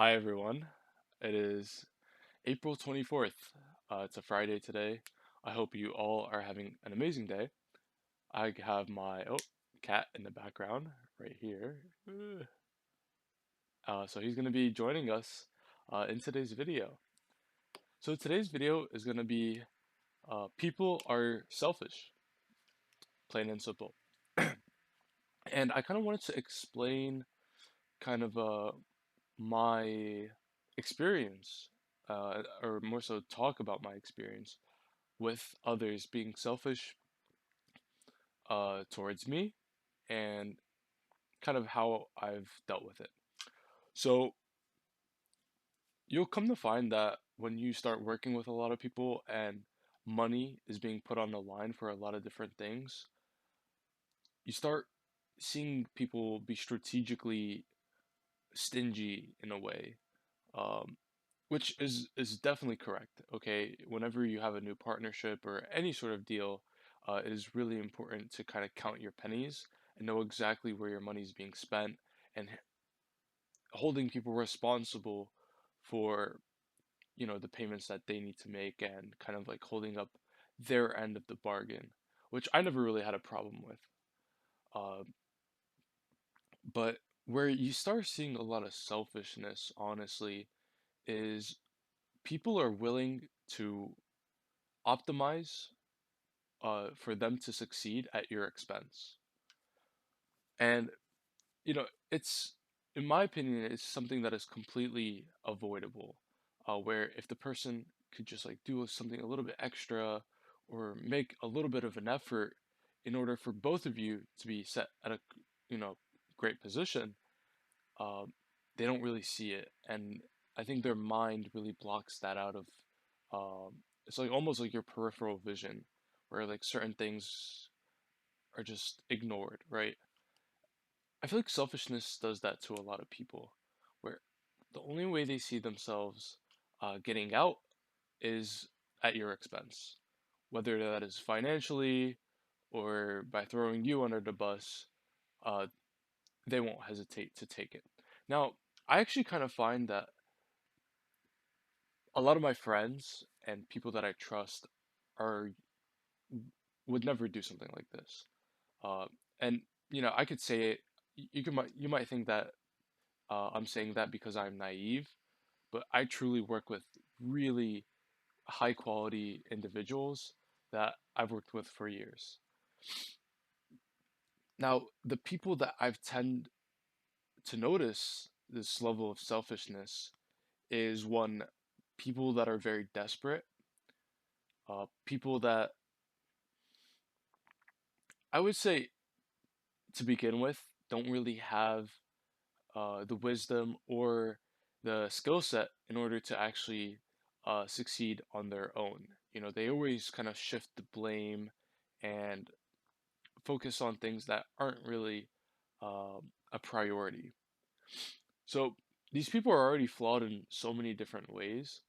Hi everyone. It is April 24th. It's a Friday today. I hope you all are having an amazing day. I have my cat in the background right here. So he's going to be joining us in today's video. So today's video is going to be people are selfish, plain and simple. And I kind of wanted to explain kind of my experience, or more so talk about my experience with others being selfish towards me and kind of how I've dealt with it. So you'll come to find that when you start working with a lot of people and money is being put on the line for a lot of different things, you start seeing people be strategically stingy in a way, um, which is definitely correct. Okay, whenever you have a new partnership or any sort of deal, it is really important to kind of count your pennies and know exactly where your money is being spent and holding people responsible for, the payments that they need to make and kind of like holding up their end of the bargain, which I never really had a problem with. Uh, but where you start seeing a lot of selfishness, honestly, is people are willing to optimize for them to succeed at your expense. And, it's, in my opinion, it's something that is completely avoidable. Where if the person could just like do something a little bit extra or make a little bit of an effort in order for both of you to be set at a, you know, great position, um, they don't really see it. And I think their mind really blocks that out of, it's like almost like your peripheral vision, where like certain things are just ignored, right? I feel like selfishness does that to a lot of people, where the only way they see themselves getting out is at your expense, whether that is financially or by throwing you under the bus. Uh, they won't hesitate to take it. Now, I actually kind of find that a lot of my friends and people that I trust are would never do something like this. Uh, and I could say it. You might think that I'm saying that because I'm naive, but I truly work with really high quality individuals that I've worked with for years. Now, the people that I've tend to notice this level of selfishness is one, people that are very desperate, people that I would say to begin with don't really have the wisdom or the skill set in order to actually succeed on their own. They always kind of shift the blame and focus on things that aren't really a priority. So these people are already flawed in so many different ways,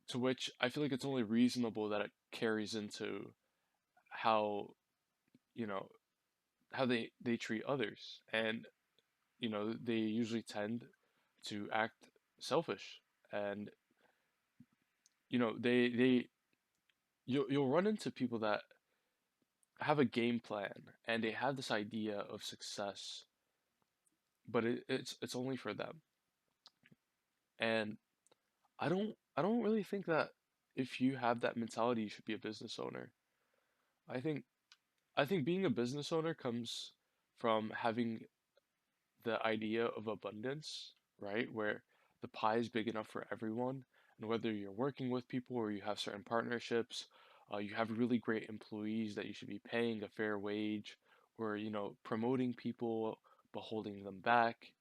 to which I feel like it's only reasonable that it carries into how, you know, how they treat others. And, they usually tend to act selfish. And, you'll run into people that have a game plan and they have this idea of success, but it's only for them. And I don't really think that if you have that mentality, you should be a business owner. I think I think being a business owner comes from having the idea of abundance, right? Where the pie is big enough for everyone, and whether you're working with people or you have certain partnerships, you have really great employees that you should be paying a fair wage, or promoting people but holding them back.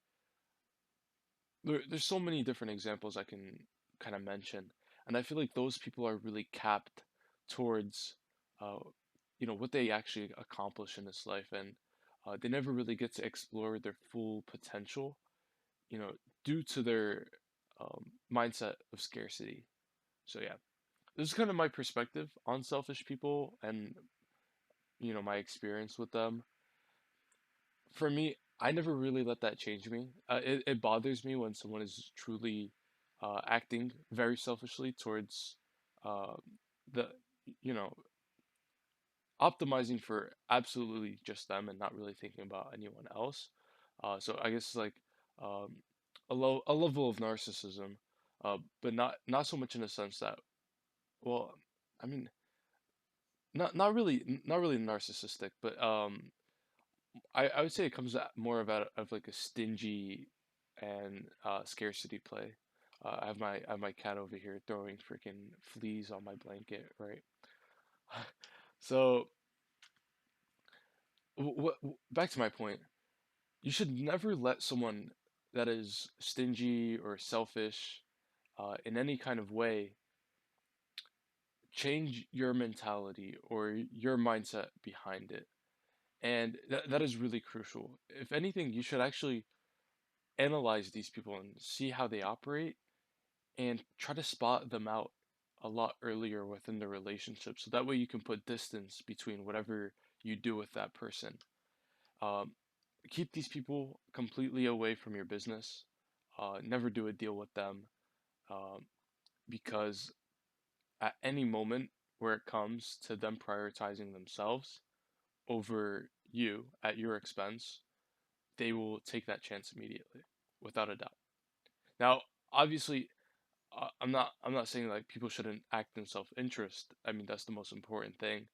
There's so many different examples I can kind of mention, and I feel like those people are really capped towards, uh, what they actually accomplish in this life, and they never really get to explore their full potential, you know, due to their mindset of scarcity. So yeah, this is kind of my perspective on selfish people and my experience with them. For me, I never really let that change me. It bothers me when someone is truly acting very selfishly towards uh, the, you know, optimizing for absolutely just them and not really thinking about anyone else. So I guess like um, a level of narcissism, but not so much in the sense that, well, I mean, not really narcissistic, but I would say it comes more of like a stingy and scarcity play. I have my cat over here throwing freaking fleas on my blanket, right? So back to my point. You should never let someone that is stingy or selfish in any kind of way change your mentality or your mindset behind it. And that is really crucial. If anything, you should actually analyze these people and see how they operate and try to spot them out a lot earlier within the relationship. So that way you can put distance between whatever you do with that person. Um, Keep these people completely away from your business. Never do a deal with them um, because at any moment where it comes to them prioritizing themselves over you at your expense, they will take that chance immediately, without a doubt. Now, obviously, I'm not saying like people shouldn't act in self-interest. I mean, that's the most important thing.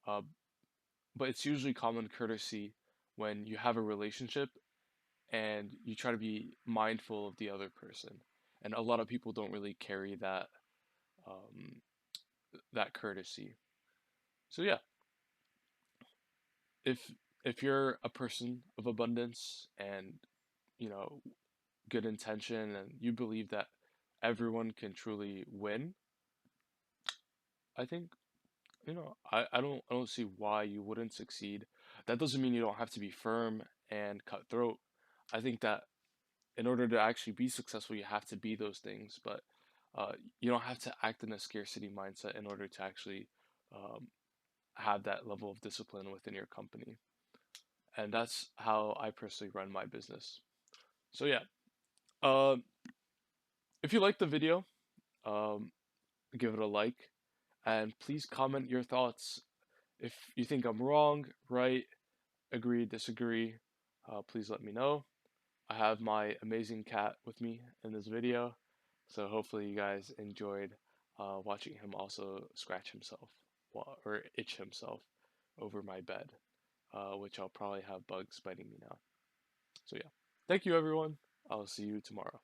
Uh, but it's usually common courtesy when you have a relationship and you try to be mindful of the other person. And a lot of people don't really carry um, that courtesy. So yeah, if if you're a person of abundance and you know good intention and you believe that everyone can truly win, I think I don't see why you wouldn't succeed. That doesn't mean you don't have to be firm and cutthroat. I think that in order to actually be successful, you have to be those things, but you don't have to act in a scarcity mindset in order to actually um, have that level of discipline within your company. And that's how I personally run my business. So yeah, um, if you like the video, um, give it a like, and please comment your thoughts. If you think I'm wrong, right, agree, disagree, please let me know. I have my amazing cat with me in this video, so hopefully you guys enjoyed watching him also scratch himself or itch himself over my bed, which I'll probably have bugs biting me now. So yeah, thank you everyone. I'll see you tomorrow.